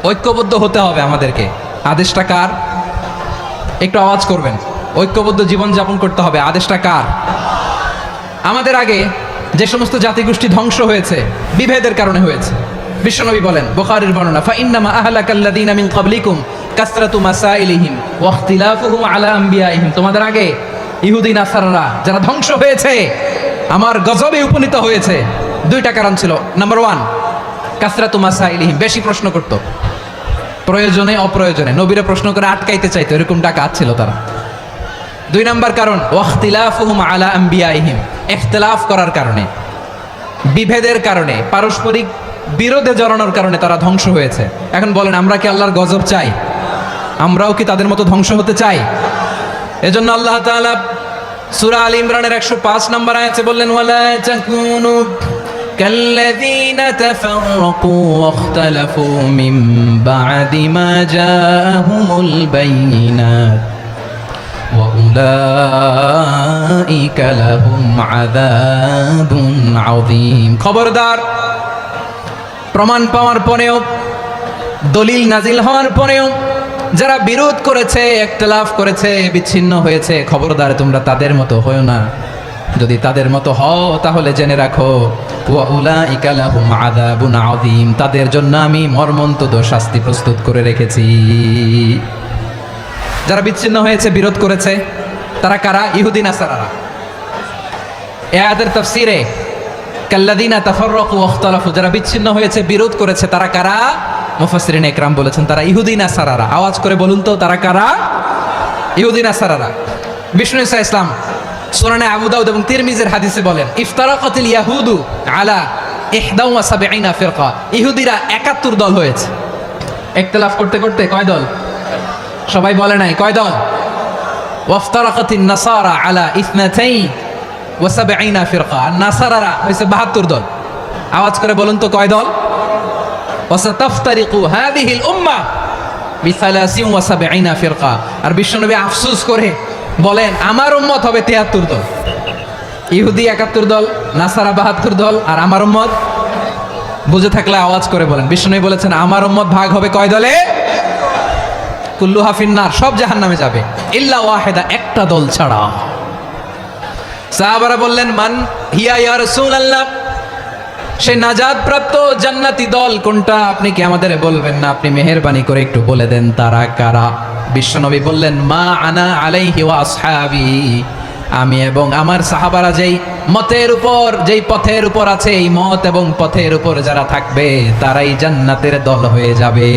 ঐক্যবদ্ধ হতে হবে আমাদেরকে। আদেশটা কার? একটু আওয়াজ করবেন। ঐক্যবদ্ধ জীবন যাপন করতে হবে, আদেশটা কার? আমাদের আগে যে সমস্ত জাতিগোষ্ঠী ধ্বংস হয়েছে বিভেদের কারণে হয়েছে। বিশ্বনবী বলেন, বুখারীর বর্ণনা, ফাইন্নামা আহলাকাল্লাযীনা মিন ক্বাবলিকুম কাসরাতু মাসাইলিহিম ওয়া ইখতিলাফুহুম আলা আম্বিয়াইহিম। তোমাদের আগে ইহুদি নাসারারা যারা ধ্বংস হয়েছে, আমার গজবে উপনীত হয়েছে, দুইটা কারণ ছিল। নাম্বার 1, কাসরাতু মাসাইলিহিম, বেশি প্রশ্ন করত, প্রয়োজনে অপ্রয়োজনে নবীরা প্রশ্ন করে আটকাইতে চাইতো, এরকম ডাকাত ছিল তারা। 2 নাম্বার কারণ, ওয়া ইখতিলাফুহুম আলা আম্বিয়াইহিম, ইখতিলাফ করার কারণে, বিভেদের কারণে, পারস্পরিক বিরোধে জড়ানোর কারণে তারা ধ্বংস হয়েছে। এখন বলেন, আমরা কি আল্লাহর গজব চাই? আমরাও কি তাদের মতো ধ্বংস হতে চাই? এজন্য আল্লাহ তাআলা সূরা আল ইমরানের 105 নম্বর আয়াতে বললেন, ওয়ালা তাকুনু কাল্লাযীনা তাফাররাকু ওয়াখতালাফু মিন বা'দি মা জাআহুমুল বাইয়িনাত ওয়া উলাইকা লাহুম আযাবুন আযীম। খবরদার, প্রমাণ পাওয়ার পরেও, দলিল নাজিল হওয়ার পরেও যারা বিরোধ করেছে, ইখতিলাফ করেছে, বিচ্ছিন্ন হয়েছে, খবরদার তোমরা তাদের মতো হয়ো না। যদি তাদের মতো হও তাহলে জেনে রাখো, ওয়া উলাইকা লাহুম আযাবুন আযীম, তাদের জন্য আমি মর্মন্তুদ শাস্তি প্রস্তুত করে রেখেছি। যারা বিচ্ছিন্ন হয়েছে, বিরোধ করেছে, তারা কারা? ইহুদি নাসারারা। এই আয়াতের তাফসীরে কাল্লাযীনা তাফাররাকু ওয়াখতালাফু, যারা বিচ্ছিন্ন হয়েছে, বিরোধ করেছে, তারা কারা? মুফাসসিরিন ইকরাম বলেছেন তারা ইহুদি নাসারারা। আওয়াজ করে বলুন তো, তারা কারা? ইহুদি নাসারারা। বিষ্ণু ঈসা ইসলাম সুনানে আবু দাউদ এবং তিরমিজির হাদিসে বলেন, ইফতারাকাতিল ইয়াহুদু আলা 71 ফিরকা, ইহুদিরা 71 দল হয়েছে। ইখতিলাফ করতে করতে কয় দল? সবাই বলে নাই, কয় দল? ওয়াফতারাকাতিন নাসারা আলা 72 ফিরকা, আর নাসারারা হয়েছে 72 দল। আওয়াজ করে বলুন তো, কয় দল? ওয়াসাতাফতারিকু হাযিহিল উম্মাহ বি73 ফিরকা। আর বিশ্বনবী আফসোস করে বলেন, আমার উম্মত হবে 73 দল। ইহুদি 71 দল, নাসারা 72 দল, আর আমার উম্মত, বুঝে থাকলে আওয়াজ করে বলেন। বিশ্বনবী বলেছেন, আমার উম্মত ভাগ হবে কয় দলে? কুল্লুহা ফিন্নার, সব জাহান্নামে যাবে, ইল্লা ওয়াহিদা, একটা দল ছাড়া। সাহাবারা বললেন, মান হিয়া ইয়া রাসূলুল্লাহ, সেই নাজাত প্রাপ্ত জান্নাতি দল কোনটা? আপনি কি আমাদের বলবেন না? আপনি মেহেরবানি করে একটু বলে দেন তারা কারা। বিশ্বনবী বললেন, মা আনা আলাইহি ওয়া আসহাবি, আমি এবং আমার সাহাবারা যেই মতের উপর, যেই পথের উপর আছে, এই মত এবং পথের উপর যারা থাকবে তারাই জান্নাতের দল হয়ে যাবে।